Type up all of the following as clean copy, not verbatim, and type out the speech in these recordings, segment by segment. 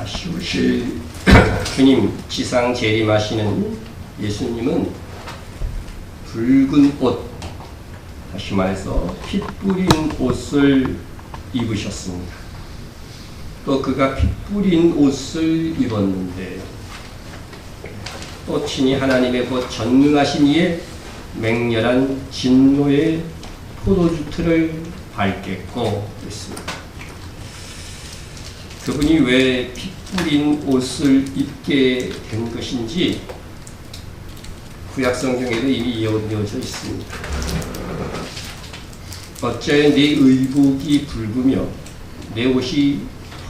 다시 오실 주님 지상 재림하시는 예수님은 붉은 옷, 다시 말해서 피 뿌린 옷을 입으셨습니다. 또 그가 피 뿌린 옷을 입었는데 또 친히 하나님의 곧 전능하신 이의 맹렬한 진노의 포도주 틀을 밟겠고 했습니다. 그분이 왜 피 뿌린 옷을 입게 된 것인지 구약성경에도 이미 예언되어져 있습니다. 어째 네 의복이 붉으며 내 옷이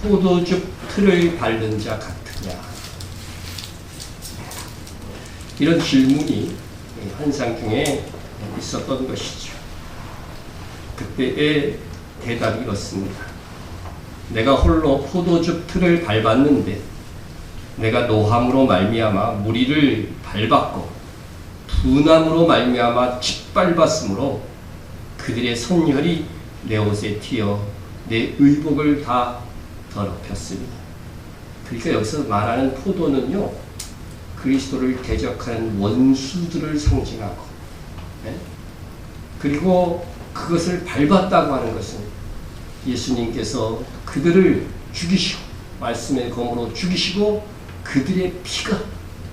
포도주 틀을 밟는 자 같으냐. 이런 질문이 환상 중에 있었던 것이죠. 그때의 대답이 이렇습니다. 내가 홀로 포도주 틀을 밟았는데 내가 노함으로 말미암아 무리를 밟았고 분함으로 말미암아 짓밟았으므로 그들의 선혈이 내 옷에 튀어 내 의복을 다 더럽혔습니다. 그러니까 여기서 말하는 포도는요, 그리스도를 대적하는 원수들을 상징하고, 그리고 그것을 밟았다고 하는 것은 예수님께서 그들을 죽이시고 말씀의 검으로 죽이시고 그들의 피가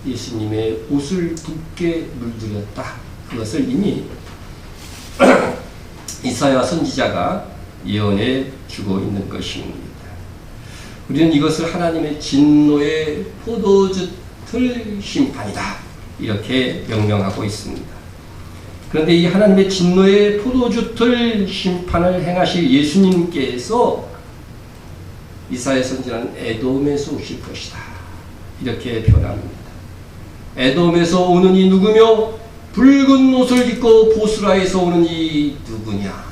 예수님의 옷을 붉게 물들였다. 그것을 이미 이사야 선지자가 예언해 주고 있는 것입니다. 우리는 이것을 하나님의 진노의 포도주 틀 심판이다. 이렇게 명명하고 있습니다. 그런데 이 하나님의 진노의 포도주 틀 심판을 행하실 예수님께서 이사야 선지자는 에돔에서 오실 것이다. 이렇게 표현합니다. 에돔에서 오는 이 누구며 붉은 옷을 입고 보스라에서 오는 이 누구냐.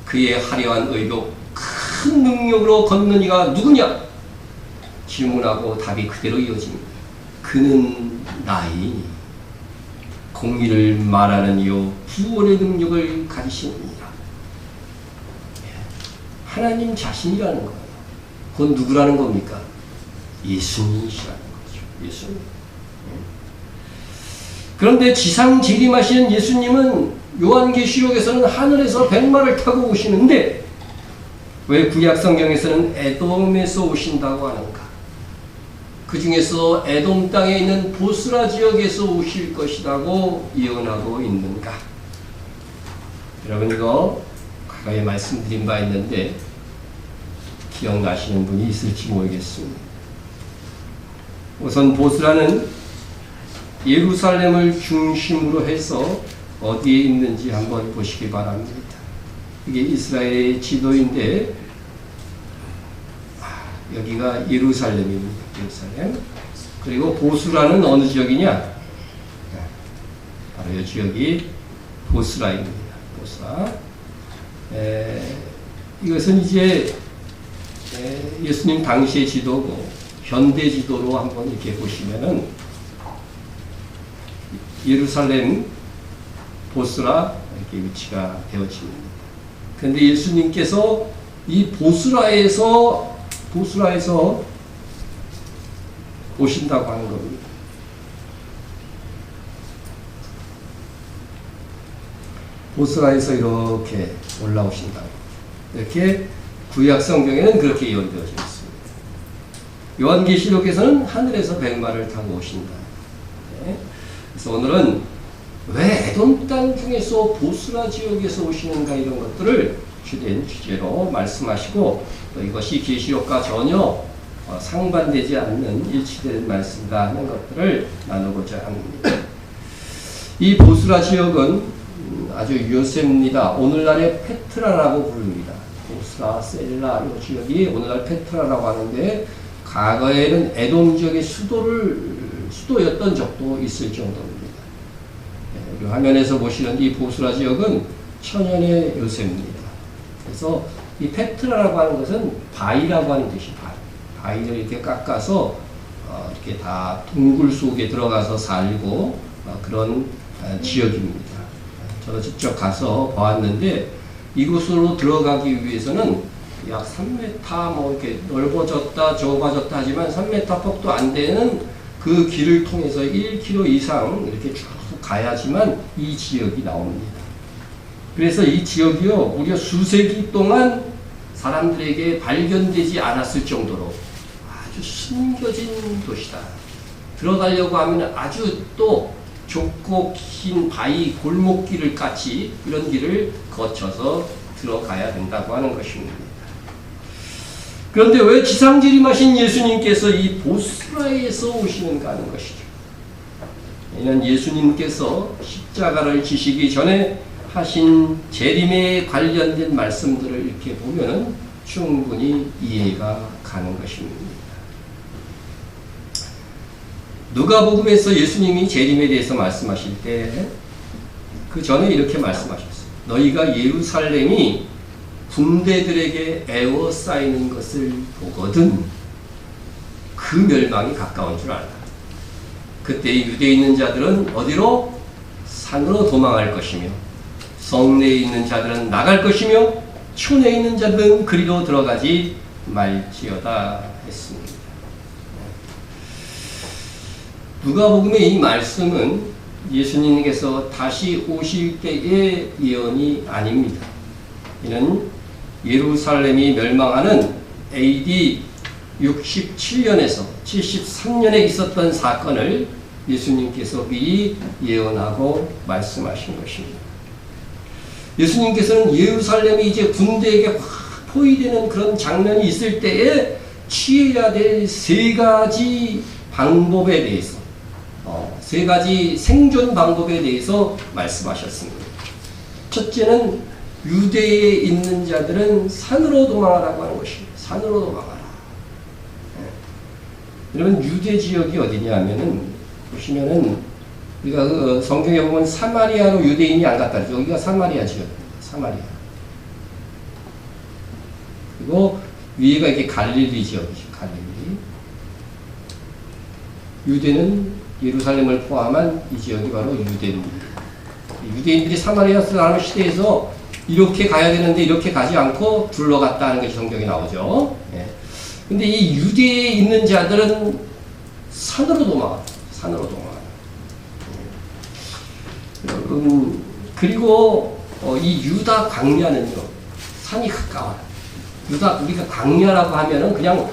그의 화려한 의복 큰 능력으로 걷는 이가 누구냐. 질문하고 답이 그대로 이어집니다. 그는 나이니 공의를 말하는 이요 구원의 능력을 가지십니다. 하나님 자신이라는 거예요. 그건 누구라는 겁니까? 예수님이시라는 거죠. 예수님. 그런데 지상 재림하시는 예수님은 요한계시록에서는 하늘에서 백마를 타고 오시는데 왜 구약 성경에서는 에돔에서 오신다고 하는가? 그 중에서 에돔 땅에 있는 보스라 지역에서 오실 것이라고 예언하고 있는가? 여러분 이거 과거에 말씀드린 바 있는데 기억나시는 분이 있을지 모르겠습니다. 우선 보스라는 예루살렘을 중심으로 해서 어디에 있는지 한번 보시기 바랍니다. 이게 이스라엘의 지도인데 여기가 예루살렘입니다. 예루살렘. 그리고 보스라는 어느 지역이냐? 바로 이 지역이 보스라입니다. 보스라. 이것은 이제 예수님 당시의 지도고 현대 지도로 한번 이렇게 보시면은 예루살렘 보스라 이렇게 위치가 되어집니다. 그런데 예수님께서 이 보스라에서 오신다고 하는 겁니다. 보스라에서 이렇게 올라오신다고. 이렇게 구약 성경에는 그렇게 예언되어져 있습니다. 요한계시록에서는 하늘에서 백마를 타고 오신다. 그래서 오늘은 왜 에돔 땅 중에서 보스라 지역에서 오시는가 이런 것들을 주된 주제로 말씀하시고 또 이것이 계시록과 전혀 상반되지 않는 일치되는 말씀이다 하는 것들을 나누고자 합니다. 이 보스라 지역은 아주 요셉니다. 오늘날의 페트라라고 부릅니다. 보스라, 셀라 이 지역이 오늘날 페트라라고 하는데 과거에는 에돔 지역의 수도였던 적도 있을 정도입니다. 이 화면에서 보시는 이 보스라 지역은 천연의 요새입니다. 그래서 이 페트라라고 하는 것은 바위라고 하는 뜻이 바위를 이렇게 깎아서 이렇게 다 동굴 속에 들어가서 살고 그런 지역입니다. 저도 직접 가서 보았는데 이곳으로 들어가기 위해서는 약 3m 뭐 이렇게 넓어졌다 좁아졌다 하지만 3m 폭도 안 되는 그 길을 통해서 1km 이상 이렇게 쭉 가야지만 이 지역이 나옵니다. 그래서 이 지역이요 무려 수세기 동안 사람들에게 발견되지 않았을 정도로 아주 숨겨진 도시다. 들어가려고 하면 아주 또 좁고 긴 바위 골목길을 같이 이런 길을 거쳐서 들어가야 된다고 하는 것입니다. 그런데 왜 지상재림하신 예수님께서 이 보스라에서 오시는가 하는 것이죠. 이는 예수님께서 십자가를 지시기 전에 하신 재림에 관련된 말씀들을 이렇게 보면은 충분히 이해가 가는 것입니다. 누가복음에서 예수님이 재림에 대해서 말씀하실 때 그 전에 이렇게 말씀하셨어요. 너희가 예루살렘이 군대들에게 에워싸이는 것을 보거든 그 멸망이 가까운 줄 알라. 그때 유대에 있는 자들은 어디로? 산으로 도망할 것이며 성내에 있는 자들은 나갈 것이며 촌에 있는 자들은 그리로 들어가지 말지어다 했습니다. 누가복음의 이 말씀은 예수님께서 다시 오실 때의 예언이 아닙니다. 이는 예루살렘이 멸망하는 AD 67년에서 73년에 있었던 사건을 예수님께서 미리 예언하고 말씀하신 것입니다. 예수님께서는 예루살렘이 이제 군대에게 확 포위되는 그런 장면이 있을 때에 취해야 될 세 가지 방법에 대해서 세 가지 생존 방법에 대해서 말씀하셨습니다. 첫째는 유대에 있는 자들은 산으로 도망하라고 하는 것입니다. 산으로 도망하라. 여러분 유대 지역이 어디냐 하면은 보시면은 우리가 그 성경에 보면 사마리아로 유대인이 안 갔다. 여기가 사마리아 지역입니다. 사마리아. 그리고 위에가 이렇게 갈릴리 지역이죠. 갈릴리. 유대는 예루살렘을 포함한 이 지역이 바로 유대입니다. 유대인들이 사마리아 사람 시대에서 이렇게 가야 되는데 이렇게 가지 않고 둘러갔다 하는 것이 성경에 나오죠. 근데 이 유대에 있는 자들은 산으로 도망합니다. 산으로 도망합니다. 그리고 이 유다 광야는요, 산이 가까워요. 우리가 광야라고 하면은 그냥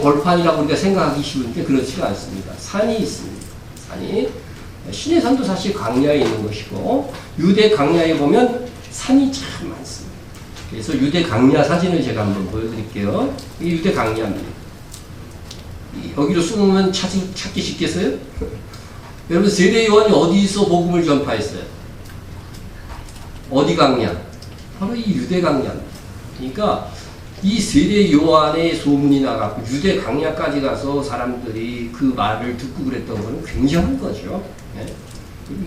벌판이라고 우리가 생각하기 쉬운데 그렇지가 않습니다. 산이 있습니다. 산이. 신의 산도 사실 광야에 있는 것이고, 유대 광야에 보면 산이 참 많습니다. 그래서 유대 광야 사진을 제가 한번 보여드릴게요. 이게 유대 광야입니다. 여기로 숨으면 찾기 쉽겠어요? 여러분, 세례 요한이 어디서 복음을 전파했어요? 어디 광야? 바로 이 유대 광야입니다. 그러니까 이 세례 요한의 소문이 나가고 유대 광야까지 가서 사람들이 그 말을 듣고 그랬던 것은 굉장한 거죠.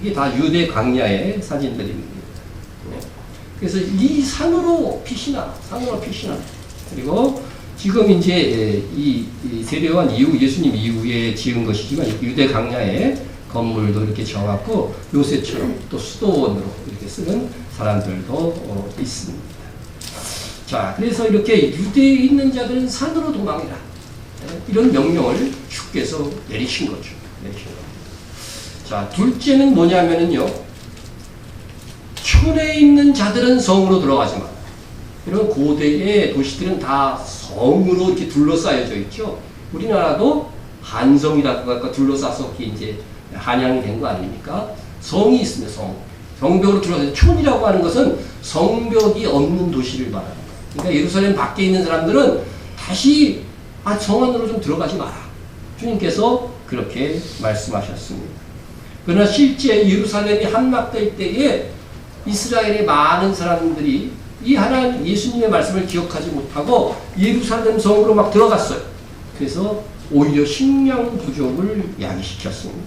이게 다 유대 광야의 사진들입니다. 그래서 이 산으로 피신하라. 그리고 지금 이제 이 세례 요한 이후, 예수님 이후에 지은 것이지만 유대 광야에 건물도 이렇게 지어갖고 요새처럼 또 수도원으로 이렇게 쓰는 사람들도 있습니다. 자, 그래서 이렇게 유대에 있는 자들은 산으로 도망이라. 이런 명령을 주께서 내리신 거죠. 자, 둘째는 뭐냐면은요, 촌에 있는 자들은 성으로 들어가지 마. 이런 고대의 도시들은 다 성으로 이렇게 둘러싸여져 있죠. 우리나라도 한성이라고 할까 둘러싸서 이제 한양이 된 거 아닙니까? 성이 있습니다. 성벽으로 둘러싸여. 촌이라고 하는 것은 성벽이 없는 도시를 말하는 거예요. 그러니까 예루살렘 밖에 있는 사람들은 다시 성 안으로 좀 들어가지 마라. 주님께서 그렇게 말씀하셨습니다. 그러나 실제 예루살렘이 함락될 때에 이스라엘의 많은 사람들이 이 하나님 예수님의 말씀을 기억하지 못하고 예루살렘 성으로 막 들어갔어요. 그래서 오히려 식량 부족을 야기시켰습니다.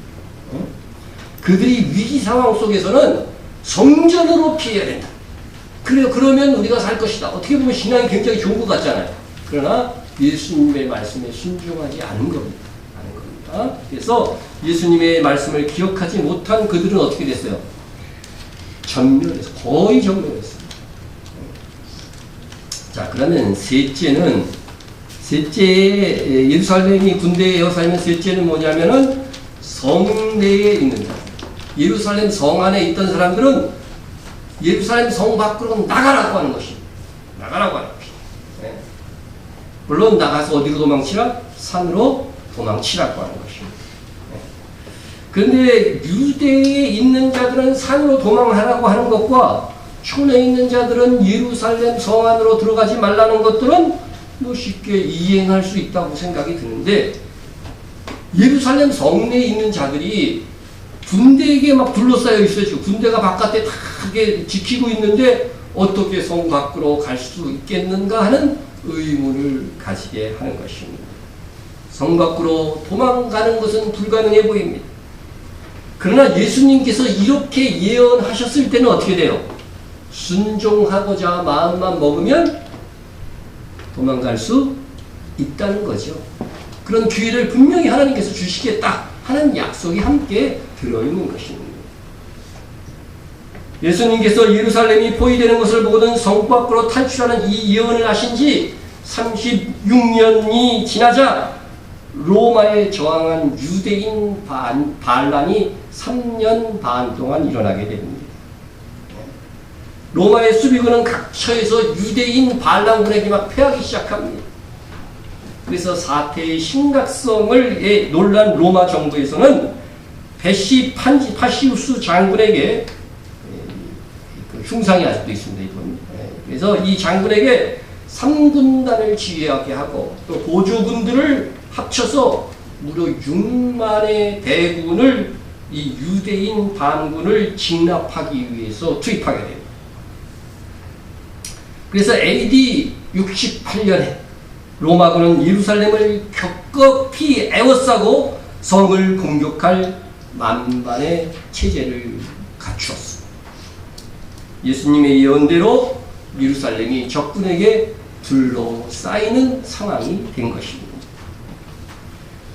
그들이 위기 상황 속에서는 성전으로 피해야 된다. 그래요. 그러면 우리가 살 것이다. 어떻게 보면 신앙이 굉장히 좋은 것 같잖아요. 그러나 예수님의 말씀에 순종하지 않은 겁니다. 그래서 예수님의 말씀을 기억하지 못한 그들은 어떻게 됐어요? 거의 전멸했어요. 자, 그러면 예루살렘이 군대에 에워싸이면 셋째는 뭐냐면은 성 내에 있는 자들. 예루살렘 성 안에 있던 사람들은 예루살렘 성 밖으로 나가라고 하는 것입니다. 나가라고 하는 것입니다. 네. 물론 나가서 어디로 도망치라? 산으로 도망치라고 하는 것입니다. 네. 그런데 유대에 있는 자들은 산으로 도망하라고 하는 것과 촌에 있는 자들은 예루살렘 성 안으로 들어가지 말라는 것들은 뭐 쉽게 이행할 수 있다고 생각이 드는데, 예루살렘 성 내에 있는 자들이 군대에게 막 둘러싸여 있어요. 지금 군대가 바깥에 다 지키고 있는데 어떻게 성 밖으로 갈 수 있겠는가 하는 의문을 가지게 하는 것입니다. 성 밖으로 도망가는 것은 불가능해 보입니다. 그러나 예수님께서 이렇게 예언하셨을 때는 어떻게 돼요? 순종하고자 마음만 먹으면 도망갈 수 있다는 거죠. 그런 기회를 분명히 하나님께서 주시겠다 하는 약속이 함께 들어있는 것입니다. 예수님께서 예루살렘이 포위되는 것을 보고는 성 밖으로 탈출하는 이 예언을 하신 지 36년이 지나자 로마에 저항한 유대인 반란이 3년 반 동안 일어나게 됩니다. 로마의 수비군은 각처에서 유대인 반란군에게 막 패하기 시작합니다. 그래서 사태의 심각성을 놀란 로마 정부에서는 파시우스 장군에게, 흉상이 아직도 있습니다. 이분. 그래서 이 장군에게 3군단을 지휘하게 하고 또 보조군들을 합쳐서 무려 6만의 대군을 이 유대인 반군을 진압하기 위해서 투입하게 됩니다. 그래서 AD 68년에 로마군은 예루살렘을 격겁히 에워싸고 성을 공격할 만반의 체제를 갖추었습니다. 예수님의 예언대로 예루살렘이 적군에게 둘러싸이는 상황이 된 것입니다.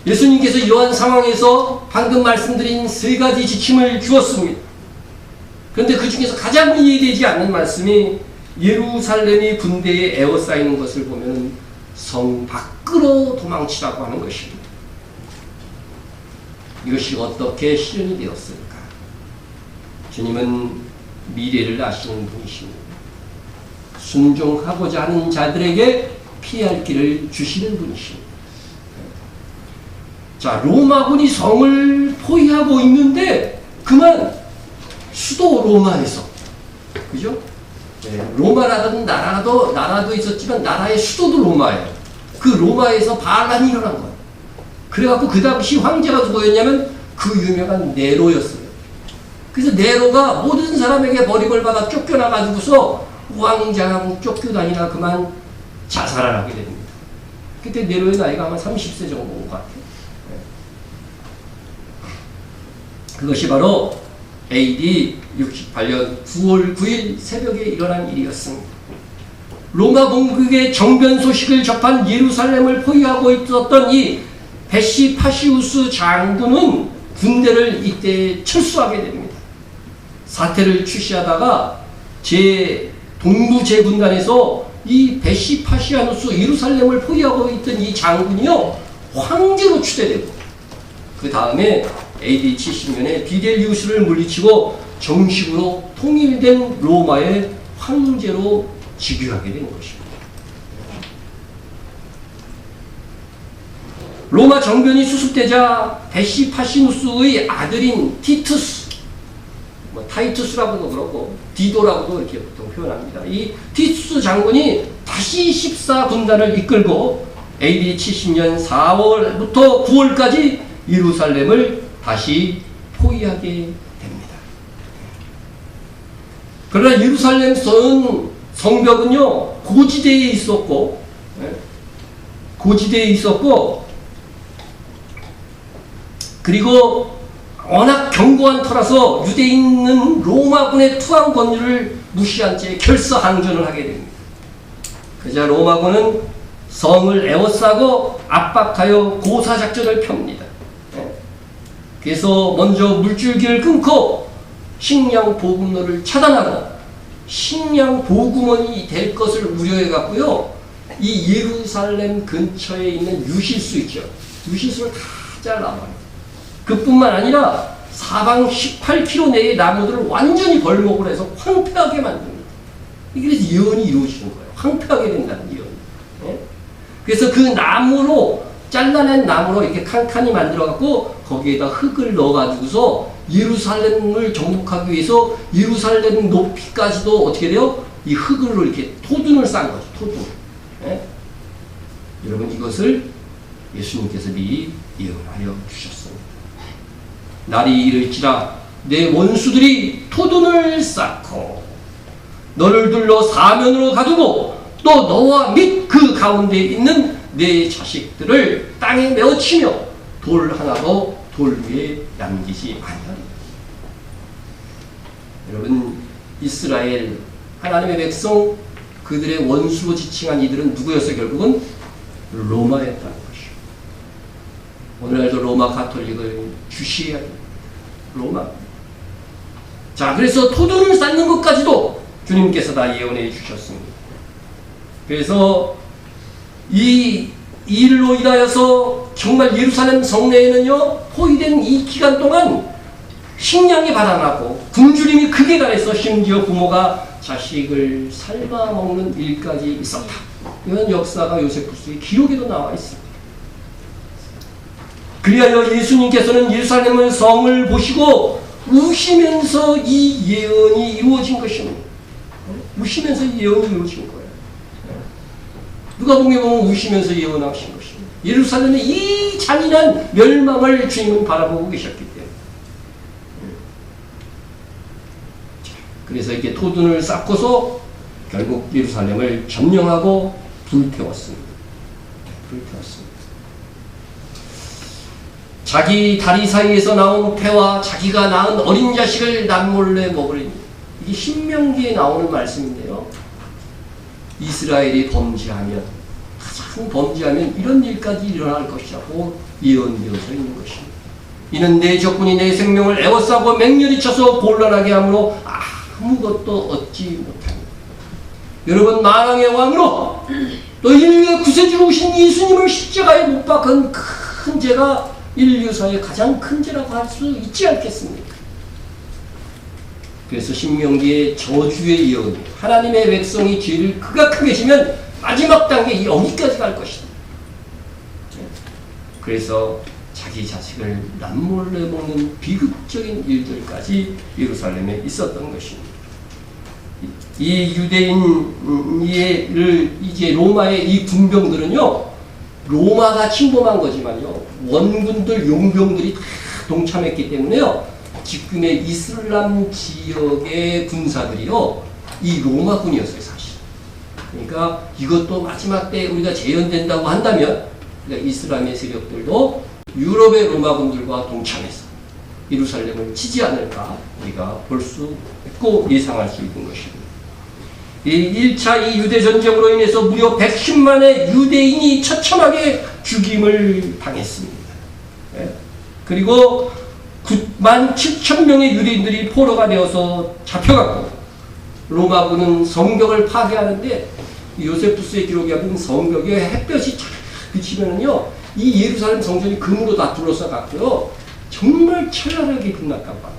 예수님께서 이러한 상황에서 방금 말씀드린 세 가지 지침을 주었습니다. 그런데 그 중에서 가장 이해되지 않는 말씀이 예루살렘이 군대에 에워싸이는 것을 보면 성 밖으로 도망치라고 하는 것입니다. 이것이 어떻게 실현이 되었을까? 주님은 미래를 아시는 분이십니다. 순종하고자 하는 자들에게 피할 길을 주시는 분이십니다. 자, 로마군이 성을 포위하고 있는데 그만 수도 로마에서, 그죠? 로마라는 나라도 있었지만 나라의 수도도 로마예요. 그 로마에서 반란이 일어난 거예요. 그래갖고 그 당시 황제가 누구였냐면 그 유명한 네로였어요. 그래서 네로가 모든 사람에게 버림을 받아 쫓겨나가지고서 왕장 쫓겨다니나 그만 자살을 하게 됩니다. 그때 네로의 나이가 아마 30세 정도인 것 같아요. 그것이 바로 AD 68년 9월 9일 새벽에 일어난 일이었습니다. 로마 공격의 정변 소식을 접한 예루살렘을 포위하고 있었던 이 파시우스 장군은 군대를 이때 철수하게 됩니다. 사태를 취시하다가 동부 제군단에서 이 파시우스 예루살렘을 포위하고 있던 이 장군이요 황제로 추대되고, 그 다음에 AD 70년에 비델리우스를 물리치고 정식으로 통일된 로마의 황제로 즉위하게 된 것입니다. 로마 정변이 수습되자 파시우스의 아들인 티투스, 타이투스라고도 그러고 디도라고도 이렇게 보통 표현합니다. 이 티투스 장군이 다시 14군단을 이끌고 AD 70년 4월부터 9월까지 예루살렘을 다시 포위하게 됩니다. 그러나 예루살렘 성벽은요 고지대에 있었고, 그리고 워낙 견고한 터라서 유대인은 로마군의 투항 권유를 무시한 채 결사항전을 하게 됩니다. 그러자 로마군은 성을 에워싸고 압박하여 고사작전을 펴니다. 그래서 먼저 물줄기를 끊고 식량 보급로를 차단하고 식량 보구먼이 될 것을 우려해 갖고요. 이 예루살렘 근처에 있는 유실수 있죠. 유실수를 다 잘라버려요. 그뿐만 아니라 사방 18km 내의 나무들을 완전히 벌목을 해서 황폐하게 만듭니다. 그래서 예언이 이루어지는 거예요. 황폐하게 된다는 예언이. 예? 그래서 그 나무로 잘라낸 나무로 이렇게 칸칸이 만들어갖고 거기에다 흙을 넣어가지고서 예루살렘을 정복하기 위해서 예루살렘 높이까지도 어떻게 돼요? 이 흙으로 이렇게 토둔을 싼 거죠. 토둔. 예? 여러분 이것을 예수님께서 미리 예언하여 주셨습니다. 날이 이를지라 내 원수들이 토둔을 쌓고 너를 둘러 사면으로 가두고 또 너와 및 그 가운데 있는 내 자식들을 땅에 메어치며 돌 하나도 돌 위에 남기지 아니하리라. 여러분 이스라엘 하나님의 백성 그들의 원수로 지칭한 이들은 누구였어요? 결국은 로마였다는 것이요. 오늘날도 로마 가톨릭을 주시해야 됩니다. 로마. 자, 그래서 토둔을 쌓는 것까지도 주님께서 다 예언해 주셨습니다. 그래서 이 일로 인하여서 정말 예루살렘 성내에는요, 포위된 이 기간 동안 식량이 바닥나고 굶주림이 극에 달해서 심지어 부모가 자식을 삶아 먹는 일까지 있었다. 이런 역사가 요세푸스의 기록에도 나와 있습니다. 그리하여 예수님께서는 예루살렘의 성을 보시고 우시면서 이 예언이 이루어진 것입니다. 우시면서 이 예언이 이루어진 거예요. 누가복음에 보면 우시면서 예언하신 것입니다. 예루살렘의 이 잔인한 멸망을 주님은 바라보고 계셨기 때문에. 그래서 이렇게 토둔을 쌓고서 결국 예루살렘을 점령하고 불태웠습니다. 불태웠습니다. 자기 다리 사이에서 나온 태와 자기가 낳은 어린 자식을 남몰래 먹으리니. 이게 신명기에 나오는 말씀인데요. 이스라엘이 범죄하면, 가장 범죄하면 이런 일까지 일어날 것이라고 예언되어져 있는 것입니다. 이는 내 적군이 내 생명을 에워싸고 맹렬히 쳐서 곤란하게 하므로 아무것도 얻지 못합니다. 여러분, 만왕의 왕으로 또 인류의 구세주로 오신 예수님을 십자가에 못 박은 큰 죄가 인류사의 가장 큰 죄라고 할 수 있지 않겠습니까? 그래서 신명기의 저주의 예언, 하나님의 백성이 죄를 극악하게 지면 마지막 단계 여기까지 갈 것이다. 그래서 자기 자식을 남몰래 먹는 비극적인 일들까지 예루살렘에 있었던 것입니다. 이 유대인을 이제 로마의 이 군병들은요, 로마가 침범한 거지만요, 원군들, 용병들이 다 동참했기 때문에요, 지금의 이슬람 지역의 군사들이요, 이 로마군이었어요, 사실. 그러니까 이것도 마지막 때 우리가 재현된다고 한다면, 그러니까 이슬람의 세력들도 유럽의 로마군들과 동참해서 예루살렘을 치지 않을까 우리가 볼 수 있고 예상할 수 있는 것입니다. 이 1차 이 유대전쟁으로 인해서 무려 110만의 유대인이 처참하게 죽임을 당했습니다. 그리고 9만 7천 명의 유대인들이 포로가 되어서 잡혀갔고, 로마군은 성벽을 파괴하는데 요세푸스의 기록에 보면 성벽에 햇볕이 쫙 비치면은요, 이 예루살렘 성전이 금으로 다 둘러싸갔고요, 정말 찬란하게 빛났다고 합니다.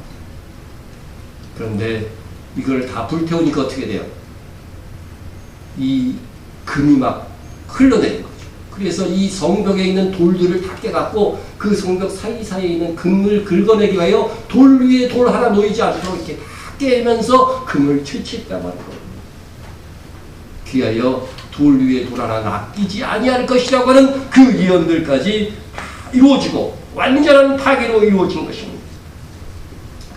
그런데 이걸 다 불태우니까 어떻게 돼요? 이 금이 막 흘러내린 거죠. 그래서 이 성벽에 있는 돌들을 다 깨갖고 그 성벽 사이사이에 있는 금을 긁어내기 위하여 돌 위에 돌 하나 놓이지 않도록 이렇게 다 깨면서 금을 채취했다고 하는 겁니다. 귀하여 돌 위에 돌 하나 낚이지 아니할 것이라고 하는 그 예언들까지 다 이루어지고 완전한 파괴로 이루어진 것입니다.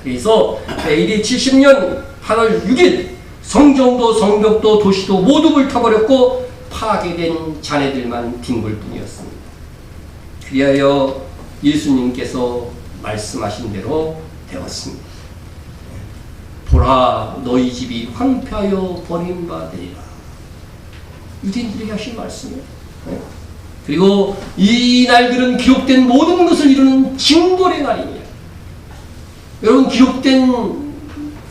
그래서 AD 70년 8월 6일 성정도 성벽도 도시도 모두 불타버렸고 파괴된 잔해들만 뒹굴 뿐이었습니다. 그리하여 예수님께서 말씀하신 대로 되었습니다. 보라, 너희 집이 황폐하여 버림받으리라. 유대인들에게 하신 말씀이에요. 그리고 이 날들은 기록된 모든 것을 이루는 징벌의 날이니라. 여러분, 기록된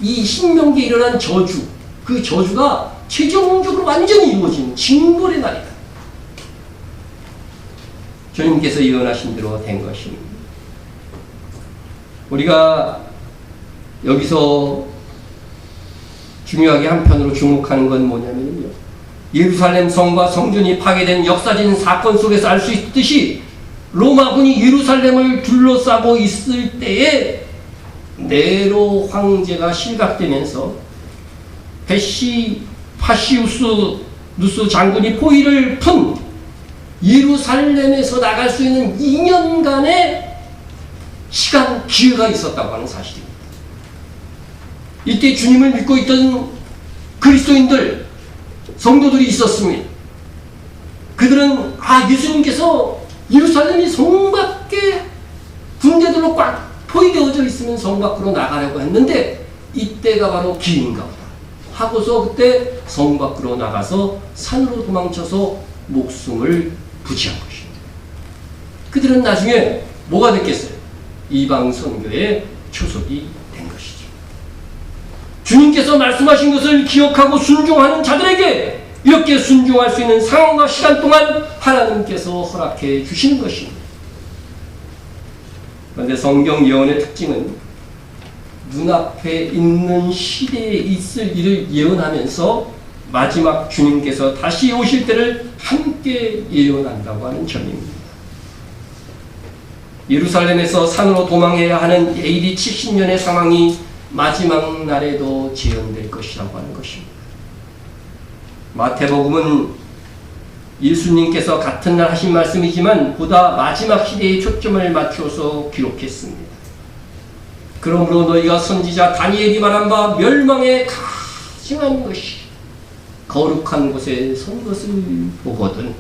이 신명기에 일어난 저주, 그 저주가 최종적으로 완전히 이루어진 징벌의 날이다. 주님께서 예언하신 대로 된 것입니다. 우리가 여기서 중요하게 한편으로 주목하는 건 뭐냐면요, 예루살렘 성과 성전이 파괴된 역사적인 사건 속에서 알 수 있듯이 로마군이 예루살렘을 둘러싸고 있을 때에 네로 황제가 실각되면서 파시우스 장군이 포위를 푼 예루살렘에서 나갈 수 있는 2년간의 시간 기회가 있었다고 하는 사실입니다. 이때 주님을 믿고 있던 그리스도인들, 성도들이 있었습니다. 그들은 예수님께서 예루살렘이 성 밖에 군대들로 꽉 포위되어져 있으면 성 밖으로 나가려고 했는데 이때가 바로 기회인가 보다 하고서 그때 성 밖으로 나가서 산으로 도망쳐서 목숨을 부지한 것입니다. 그들은 나중에 뭐가 됐겠어요? 이방 선교의 초석이 된 것이죠. 주님께서 말씀하신 것을 기억하고 순종하는 자들에게 이렇게 순종할 수 있는 상황과 시간 동안 하나님께서 허락해 주시는 것입니다. 그런데 성경 예언의 특징은 눈앞에 있는 시대에 있을 일을 예언하면서 마지막 주님께서 다시 오실 때를 함께 예언한다고 하는 점입니다. 예루살렘에서 산으로 도망해야 하는 AD 70년의 상황이 마지막 날에도 재현될 것이라고 하는 것입니다. 마태복음은 예수님께서 같은 날 하신 말씀이지만 보다 마지막 시대에 초점을 맞춰서 기록했습니다. 그러므로 너희가 선지자 다니엘이 말한 바 멸망에 가증한 것이 거룩한 곳에 선 것을 보거든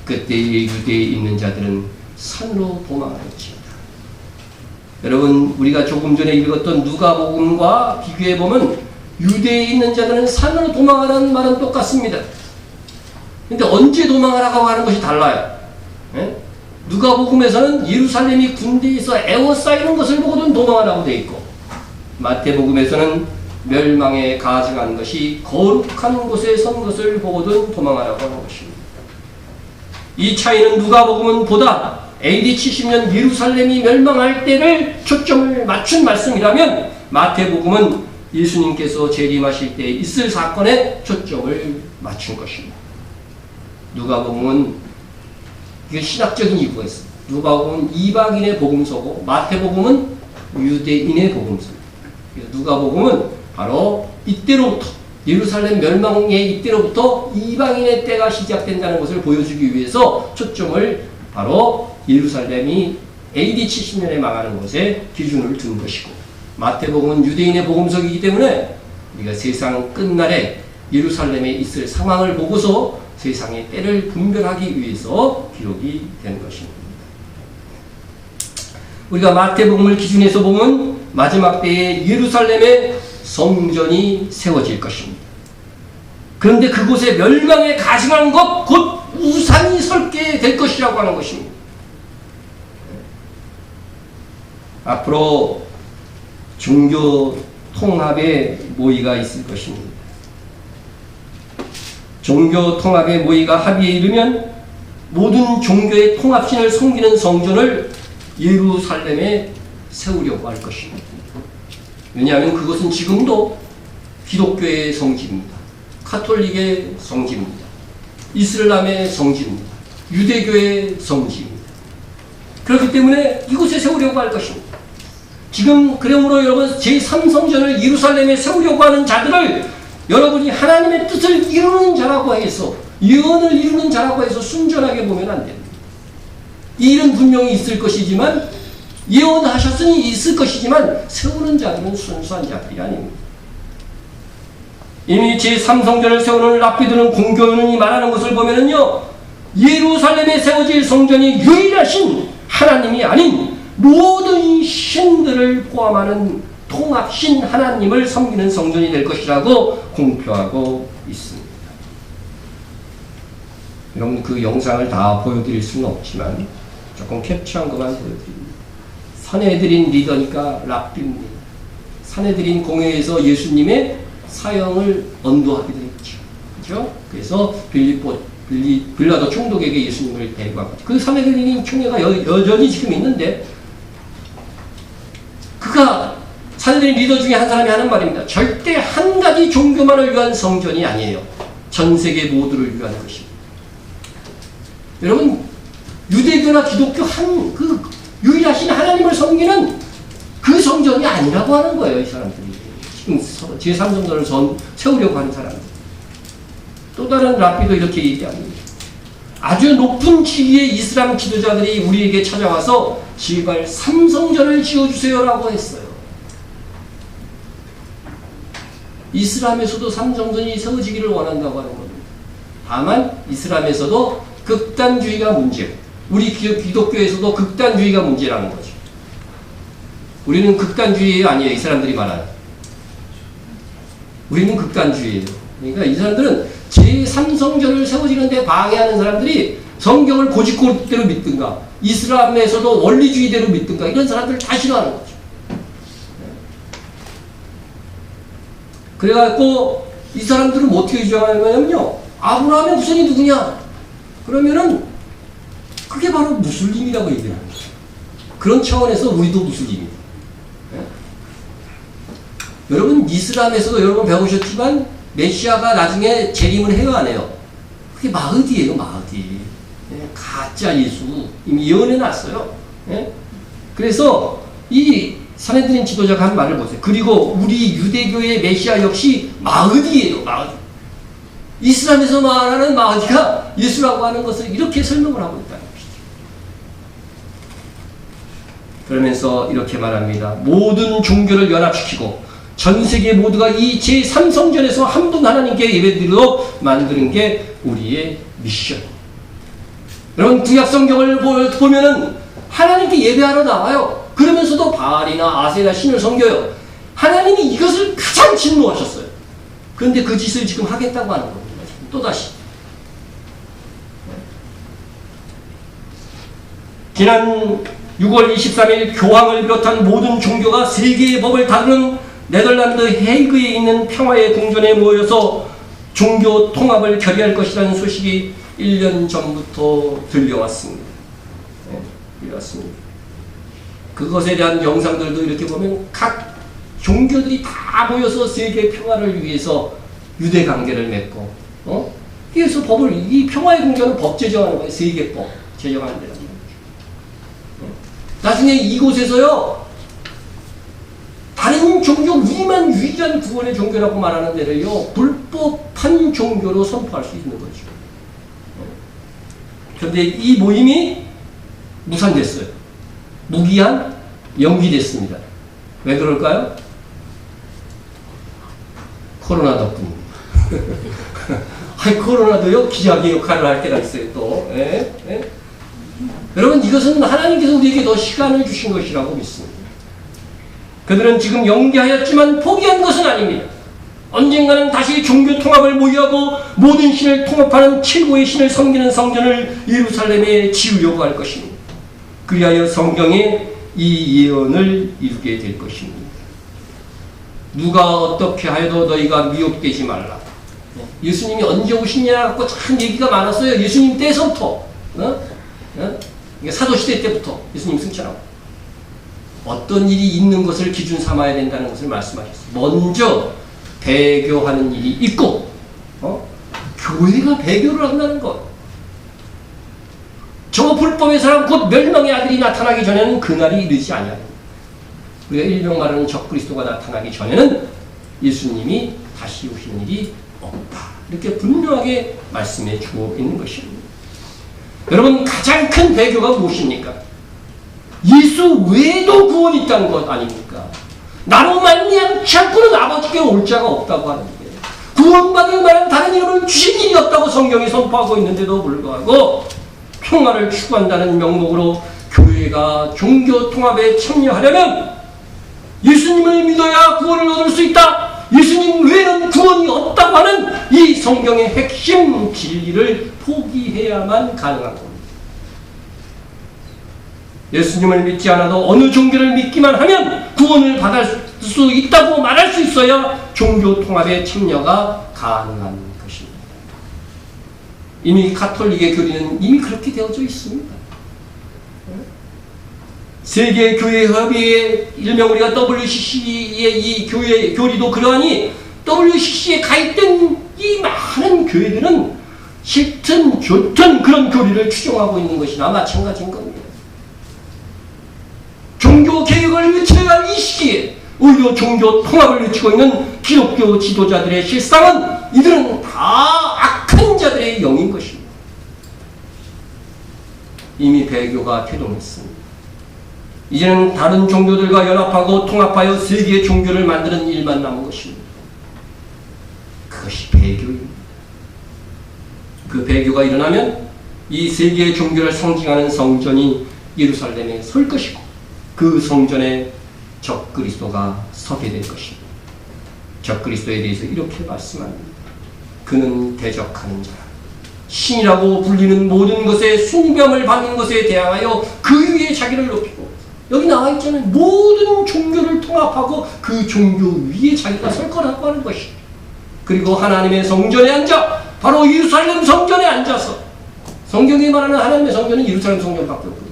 그때 유대에 있는 자들은 산으로 도망하였지이다. 여러분, 우리가 조금 전에 읽었던 누가복음과 비교해보면 유대에 있는 자들은 산으로 도망하라는 말은 똑같습니다. 근데 언제 도망하라고 하는 것이 달라요. 예? 누가복음에서는 예루살렘이 군대에서 에워싸이는 것을 보고도 도망하라고 되어 있고, 마태복음에서는 멸망에 가증한 것이 거룩한 곳에 선 것을 보고도 도망하라고 하는 것입니다. 이 차이는 누가복음은 보다 AD 70년 예루살렘이 멸망할 때를 초점을 맞춘 말씀이라면 마태복음은 예수님께서 재림하실 때 있을 사건에 초점을 맞춘 것입니다. 누가복음은 이게 신학적인 이유가 있습니다. 누가복음은 이방인의 복음서고 마태복음은 유대인의 복음서입니다. 누가복음은 바로 이때로부터 예루살렘 멸망의 이때로부터 이방인의 때가 시작된다는 것을 보여주기 위해서 초점을 바로 예루살렘이 AD 70년에 망하는 것에 기준을 둔 것이고, 마태복음은 유대인의 복음서이기 때문에 우리가 세상 끝날에 예루살렘에 있을 상황을 보고서 세상의 때를 분별하기 위해서 기록이 된 것입니다. 우리가 마태복음을 기준해서 보면 마지막 때에 예루살렘에 성전이 세워질 것입니다. 그런데 그곳에 멸망에 가증한 것, 곧 우상이 설게 될 것이라고 하는 것입니다. 앞으로 종교 통합의 모의가 있을 것입니다. 종교 통합의 모의가 합의에 이르면 모든 종교의 통합신을 섬기는 성전을 예루살렘에 세우려고 할 것입니다. 왜냐하면 그것은 지금도 기독교의 성지입니다. 카톨릭의 성지입니다. 이슬람의 성지입니다. 유대교의 성지입니다. 그렇기 때문에 이곳에 세우려고 할 것입니다. 지금 그러므로 여러분 제3성전을 예루살렘에 세우려고 하는 자들을 여러분이 하나님의 뜻을 이루는 자라고 해서, 예언을 이루는 자라고 해서 순전하게 보면 안 됩니다. 이 일은 분명히 있을 것이지만, 예언하셨으니 있을 것이지만 세우는 자들은 순수한 자들이 아닙니다. 이미 제3성전을 세우는 랍비들은 공교인이 말하는 것을 보면은요, 예루살렘에 세워질 성전이 유일하신 하나님이 아닌 모든 신들을 포함하는 통합신 하나님을 섬기는 성전이 될 것이라고 공표하고 있습니다. 여러분, 그 영상을 다 보여드릴 수는 없지만 조금 캡처한 것만 보여드립니다. 사내들인 리더니까 랍비입니다. 사내들인 공회에서 예수님의 사형을 언도하기도 했죠. 그렇죠? 그래서 빌라도 총독에게 예수님을 대구한 거죠. 그 사내들인 총회가 여전히 지금 있는데, 그가 사내들인 리더 중에 한 사람이 하는 말입니다. 절대 한 가지 종교만을 위한 성전이 아니에요. 전 세계 모두를 위한 것입니다. 여러분, 유대교나 기독교 그 유일하신 하나님을 섬기는 그 성전이 아니라고 하는 거예요, 이 사람들이. 지금 제3성전을 세우려고 하는 사람들. 또 다른 랍비도 이렇게 얘기합니다. 아주 높은 지위의 이슬람 지도자들이 우리에게 찾아와서 제발 3성전을 지어주세요라고 했어요. 이슬람에서도 3성전이 세워지기를 원한다고 하는 겁니다. 다만 이슬람에서도 극단주의가 문제고, 우리 기독교에서도 극단주의가 문제라는 거죠. 우리는 극단주의 아니에요. 이 사람들이 말하는. 우리는 극단주의예요. 그러니까 이 사람들은 제3성전을 세워지는데 방해하는 사람들이 성경을 고집고대로 믿든가, 이슬람에서도 원리주의대로 믿든가, 이런 사람들을 다 싫어하는 거죠. 그래갖고 이 사람들은 어떻게 주장하는 거냐면요, 아브라함의 후손이 누구냐? 그러면은 그게 바로 무슬림이라고 얘기하는 거죠. 그런 차원에서 우리도 무슬림이에요. 여러분, 이슬람에서도 여러분 배우셨지만 메시아가 나중에 재림을 해요, 안 해요? 그게 마흐디예요, 마흐디. 가짜 예수. 이미 예언해놨어요. 그래서 이 사내들인 지도자가 한 말을 보세요. 그리고 우리 유대교의 메시아 역시 마흐디예요, 마흐디. 이슬람에서 말하는 마흐디가 예수라고 하는 것을 이렇게 설명을 하고 있다는 것이죠. 그러면서 이렇게 말합니다. 모든 종교를 연합시키고 전 세계 모두가 이 제3성전에서 한 분 하나님께 예배드리도록 만드는 게 우리의 미션. 여러분, 구약 성경을 보면은 하나님께 예배하러 나와요. 그러면서도 바알이나 아세나 신을 섬겨요. 하나님이 이것을 가장 진노하셨어요. 그런데 그 짓을 지금 하겠다고 하는 겁니다. 또다시. 지난 6월 23일 교황을 비롯한 모든 종교가 세계의 법을 다루는 네덜란드 헤이그에 있는 평화의 궁전에 모여서 종교 통합을 결의할 것이라는 소식이 1년 전부터 들려왔습니다. 들려왔습니다. 그것에 대한 영상들도 이렇게 보면 각 종교들이 다 모여서 세계 평화를 위해서 유대 관계를 맺고, 그래서 이 평화의 궁전은 법 제정하는 거예요. 세계법 제정하는 데라는 거죠. 나중에 이곳에서요, 다른 종교, 우리만 유일한 구원의 종교라고 말하는 데를요, 불법한 종교로 선포할 수 있는 거죠. 그런데 이 모임이 무산됐어요. 무기한 연기됐습니다. 왜 그럴까요? 코로나 덕분입니다. 코로나도요, 기적의 역할을 할 때가 있어요, 또. 여러분, 이것은 하나님께서 우리에게 더 시간을 주신 것이라고 믿습니다. 그들은 지금 연기하였지만 포기한 것은 아닙니다. 언젠가는 다시 종교 통합을 모의하고 모든 신을 통합하는 최고의 신을 섬기는 성전을 예루살렘에 지으려고 할 것입니다. 그리하여 성경에 이 예언을 이루게 될 것입니다. 누가 어떻게 하여도 너희가 미혹되지 말라. 예수님이 언제 오시냐 갖고 참 얘기가 많았어요. 예수님 때서부터. 사도시대 때부터 예수님 승천하고. 어떤 일이 있는 것을 기준 삼아야 된다는 것을 말씀하셨어요. 먼저 배교하는 일이 있고, 교회가 배교를 한다는 것. 저 불법의 사람 곧 멸망의 아들이 나타나기 전에는 그날이 이르지 아니하리라. 우리가 일명 말하는 적그리스도가 나타나기 전에는 예수님이 다시 오시는 일이 없다. 이렇게 분명하게 말씀해 주고 있는 것입니다. 여러분, 가장 큰 배교가 무엇입니까? 예수 외에도 구원이 있다는 것 아닙니까? 나로 말미암지 않고는 아버지께 올 자가 없다고 하는데, 구원받을 만한 다른 이름을 주신 일이 없다고 성경이 선포하고 있는데도 불구하고 평화를 추구한다는 명목으로 교회가 종교 통합에 참여하려면 예수님을 믿어야 구원을 얻을 수 있다. 예수님 외에는 구원이 없다고 하는 이 성경의 핵심 진리를 포기해야만 가능한 겁니다. 예수님을 믿지 않아도 어느 종교를 믿기만 하면 구원을 받을 수 있다고 말할 수 있어야 종교 통합에 참여가 가능한 것입니다. 이미 가톨릭의 교리는 이미 그렇게 되어져 있습니다. 세계 교회 협의회, 일명 우리가 WCC의 이 교회 교리도 그러하니 WCC에 가입된 이 많은 교회들은 싫든 좋든 그런 교리를 추종하고 있는 것이나 마찬가지인 겁니다. 종교 개혁을 외쳐야 할 이 시기에 오히려 종교 통합을 외치고 있는 기독교 지도자들의 실상은 이들은 다 악한 자들의 영인 것입니다. 이미 배교가 퇴동했습니다. 이제는 다른 종교들과 연합하고 통합하여 세계의 종교를 만드는 일만 남은 것입니다. 그것이 배교입니다. 그 배교가 일어나면 이 세계의 종교를 상징하는 성전이 예루살렘에 설 것이고 그 성전에 적그리스도가 서게 될 것입니다. 적그리스도에 대해서 이렇게 말씀합니다. 그는 대적하는 자, 신이라고 불리는 모든 것에 숭배함을 받는 것에 대항하여 그 위에 자기를 높이고, 여기 나와 있잖아요. 모든 종교를 통합하고 그 종교 위에 자기가 설 거라고 하는 것입니다. 그리고 하나님의 성전에 앉아, 바로 예루살렘 성전에 앉아서, 성경이 말하는 하나님의 성전은 예루살렘 성전밖에 없거든요.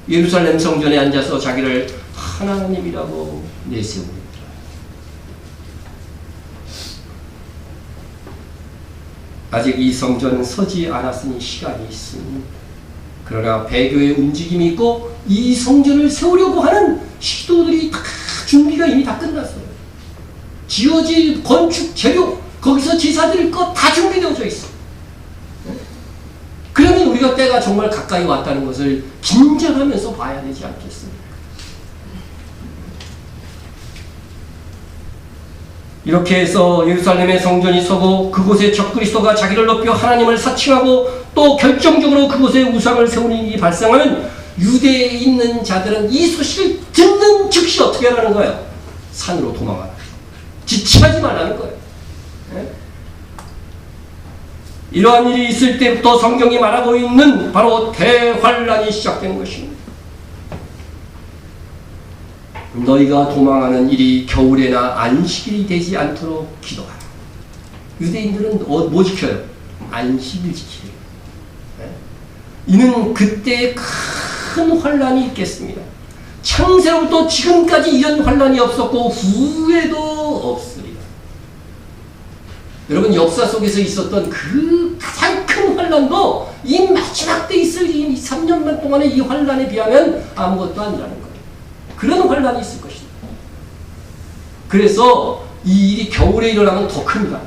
예루살렘 성전에 앉아서 자기를 하나님이라고 내세웁니다. 아직 이 성전은 서지 않았으니 시간이 있습니다. 그러나 배교의 움직임이 있고 이 성전을 세우려고 하는 시도들이 다 준비가 이미 다 끝났어요. 지어질 건축 재료, 거기서 제사 드릴 것 다 준비되어져 있어. 그러면 우리가 때가 정말 가까이 왔다는 것을 긴장하면서 봐야 되지 않겠습니까? 이렇게 해서 예루살렘의 성전이 서고 그곳에 적그리스도가 자기를 높여 하나님을 사칭하고 또 결정적으로 그곳에 우상을 세우는 일이 발생하면 유대에 있는 자들은 이 소식을 듣는 즉시 어떻게 하라는 거예요? 산으로 도망가라. 지체하지 말라는 거예요. 네? 이러한 일이 있을 때부터 성경이 말하고 있는 바로 대환란이 시작된 것입니다. 너희가 도망하는 일이 겨울에나 안식일이 되지 않도록 기도하라. 유대인들은 뭐 지켜요? 안식일 지켜요. 네? 이는 그때 큰 환란이 있겠습니다. 창세로부터 지금까지 이런 환란이 없었고 후에도 없으리라. 여러분, 역사 속에서 있었던 그 가장 큰 환란도 이 마지막 때 있을 이 3년만 동안의 이 환란에 비하면 아무것도 아니라는 거예요. 그런 환란이 있을 것이다. 그래서 이 일이 겨울에 일어나면 더 큽니다.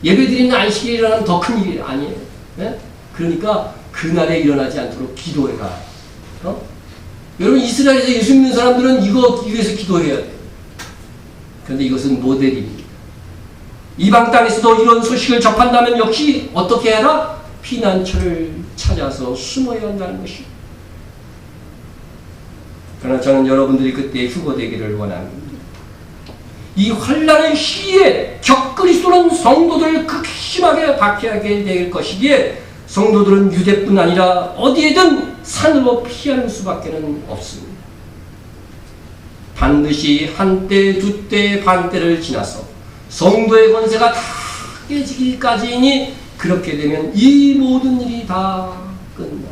예배드리는 안식일에 일어나면 더 큰 일이 아니에요. 네? 그러니까 그날에 일어나지 않도록 기도해라. 여러분, 이스라엘에서 예수 믿는 사람들은 이거 위해서 기도해야 돼요. 그런데 이것은 모델입니다. 이방 땅에서도 이런 소식을 접한다면 역시 어떻게 해라? 피난처를 찾아서 숨어야 한다는 것입니다. 그러나 저는 여러분들이 그때 휴거되기를 원합니다. 이 환란의 시기에 적그리스도는 성도들을 극심하게 박해하게 될 것이기에 성도들은 유대뿐 아니라 어디에든 산으로 피하는 수밖에 없습니다. 반드시 한때, 두때, 반때를 지나서 성도의 권세가 다 깨지기까지이니 그렇게 되면 이 모든 일이 다 끝납니다.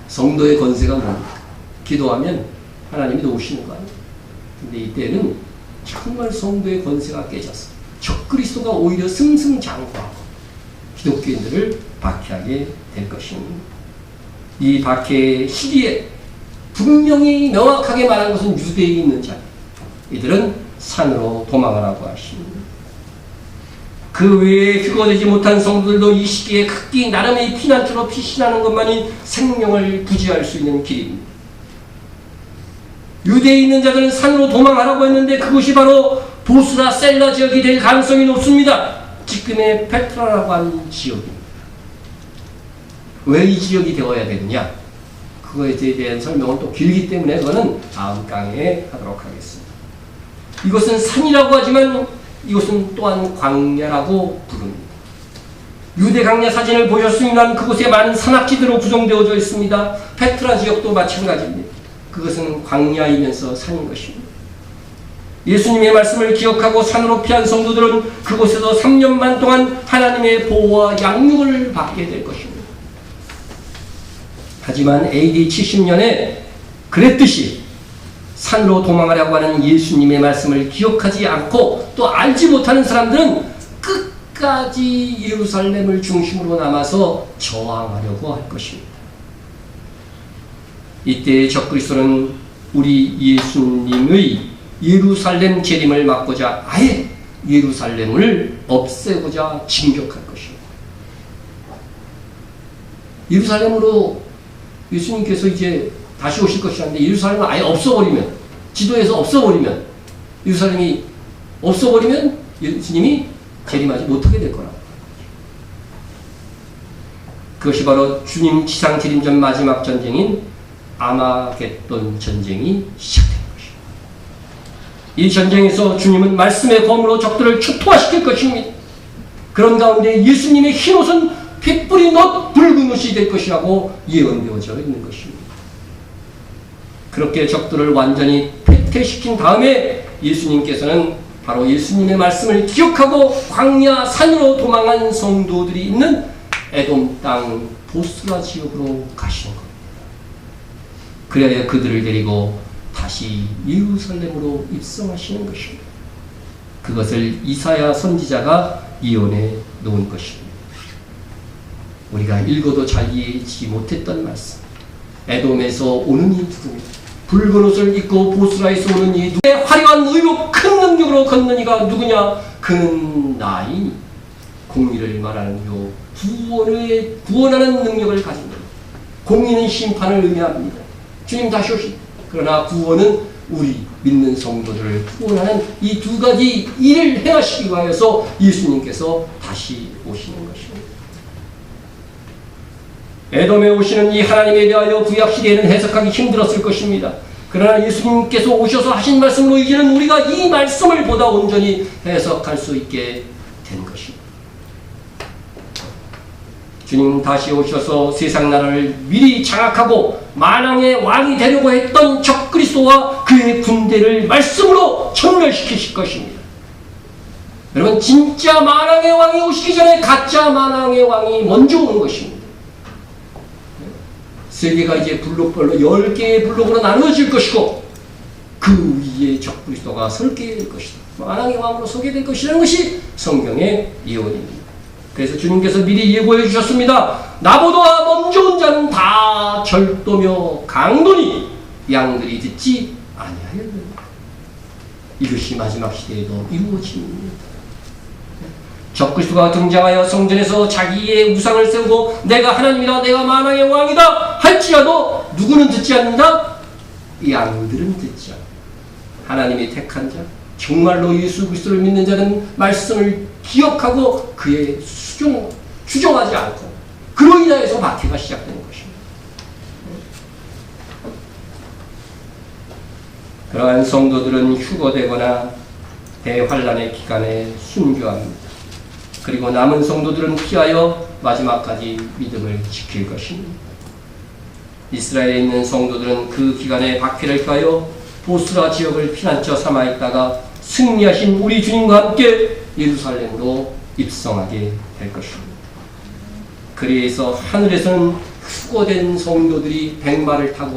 성도의 권세가 뭡니까? 기도하면 하나님이 도우시는 거 아니에요? 근데 이때는 정말 성도의 권세가 깨져서 적그리스도가 오히려 승승장구하고 기독교인들을 박해하게 될 것입니다. 이 박해의 시기에 분명히 명확하게 말한 것은 유대에 있는 자, 이들은 산으로 도망하라고 하십니다. 그 외에 휴거되지 못한 성도들도 이 시기에 각기 나름의 피난처로 피신하는 것만이 생명을 부지할 수 있는 길입니다. 유대에 있는 자들은 산으로 도망하라고 했는데 그곳이 바로 보스라 셀라 지역이 될 가능성이 높습니다. 지금의 페트라라고 하는 지역입니다. 왜 이 지역이 되어야 되느냐? 그거에 대한 설명은 또 길기 때문에 그거는 다음 강의에 하도록 하겠습니다. 이것은 산이라고 하지만 이것은 또한 광야라고 부릅니다. 유대 광야 사진을 보셨습니다만 그곳에 많은 산악지대로 구성되어져 있습니다. 페트라 지역도 마찬가지입니다. 그것은 광야이면서 산인 것입니다. 예수님의 말씀을 기억하고 산으로 피한 성도들은 그곳에서 3년만 동안 하나님의 보호와 양육을 받게 될 것입니다. 하지만 AD 70년에 그랬듯이 산으로 도망하려고 하는 예수님의 말씀을 기억하지 않고 또 알지 못하는 사람들은 끝까지 예루살렘을 중심으로 남아서 저항하려고 할 것입니다. 이때 적그리스도는 우리 예수님의 예루살렘 재림을 막고자 아예 예루살렘을 없애고자 진격할 것입니다. 예루살렘으로 예수님께서 이제 다시 오실 것이라는데 예루살렘을 아예 없어버리면, 지도에서 없어버리면, 예루살렘이 없어버리면 예수님이 재림하지 못하게 될 거라고. 그것이 바로 주님 지상 재림 전 마지막 전쟁인 아마겟돈 전쟁이 시작됩니다. 이 전쟁에서 주님은 말씀의 검으로 적들을 초토화시킬 것입니다. 그런 가운데 예수님의 흰옷은 핏불이 놋 붉은 옷이 될 것이라고 예언되어져 있는 것입니다. 그렇게 적들을 완전히 패퇴시킨 다음에 예수님께서는 바로 예수님의 말씀을 기억하고 광야 산으로 도망한 성도들이 있는 에돔 땅 보스라 지역으로 가시는 겁니다. 그래야 그들을 데리고 다시 예루살렘으로 입성하시는 것입니다. 그것을 이사야 선지자가 예언해 놓은 것입니다. 우리가 읽어도 잘 이해하지 못했던 말씀. 에돔에서 오는 이 누구냐? 붉은 옷을 입고 보스라에서 오는 이 누구냐? 화려한 의로 큰 능력으로 걷는 이가 누구냐? 그는 나이니. 공의를 말하는 요 구원하는 능력을 가진 것. 공의는 심판을 의미합니다. 주님 다시 오십니다. 그러나 구원은 우리 믿는 성도들을 구원하는 이 두 가지 일을 행하시기 위하여서 예수님께서 다시 오시는 것입니다. 에돔에 오시는 이 하나님에 대하여 구약시대에는 해석하기 힘들었을 것입니다. 그러나 예수님께서 오셔서 하신 말씀으로 이제는 우리가 이 말씀을 보다 온전히 해석할 수 있게 된 것입니다. 주님 다시 오셔서 세상 나라를 미리 장악하고 만왕의 왕이 되려고 했던 적그리스도와 그의 군대를 말씀으로 전멸시키실 것입니다. 여러분, 진짜 만왕의 왕이 오시기 전에 가짜 만왕의 왕이 먼저 오는 것입니다. 세계가 이제 블록별로 10개의 블록으로 나누어질 것이고 그 위에 적그리스도가 설게 될 것이다. 만왕의 왕으로 서게 될 것이라는 것이 성경의 예언입니다. 그래서 주님께서 미리 예고해 주셨습니다. 나보다 먼저 온 자는 다 절도며 강도니 양들이 듣지 아니하였느니라. 이것이 마지막 시대에도 이루어집니다. 적그리스도가 등장하여 성전에서 자기의 우상을 세우고 내가 하나님이다, 내가 만왕의 왕이다 할지라도 누구는 듣지 않는다? 양들은 듣지 않는다. 하나님이 택한 자, 정말로 예수 그리스도를 믿는 자는 말씀을 기억하고 그의 추종하지 않고 그로 인하여서 박해가 시작되는 것입니다. 그러한 성도들은 휴거되거나 대환란의 기간에 순교합니다. 그리고 남은 성도들은 피하여 마지막까지 믿음을 지킬 것입니다. 이스라엘에 있는 성도들은 그 기간에 박해를 피하여 보스라 지역을 피난처 삼아 있다가 승리하신 우리 주님과 함께 예루살렘으로 입성하게 될 것입니다. 그래서 하늘에서는 휴거된 성도들이 백마를 타고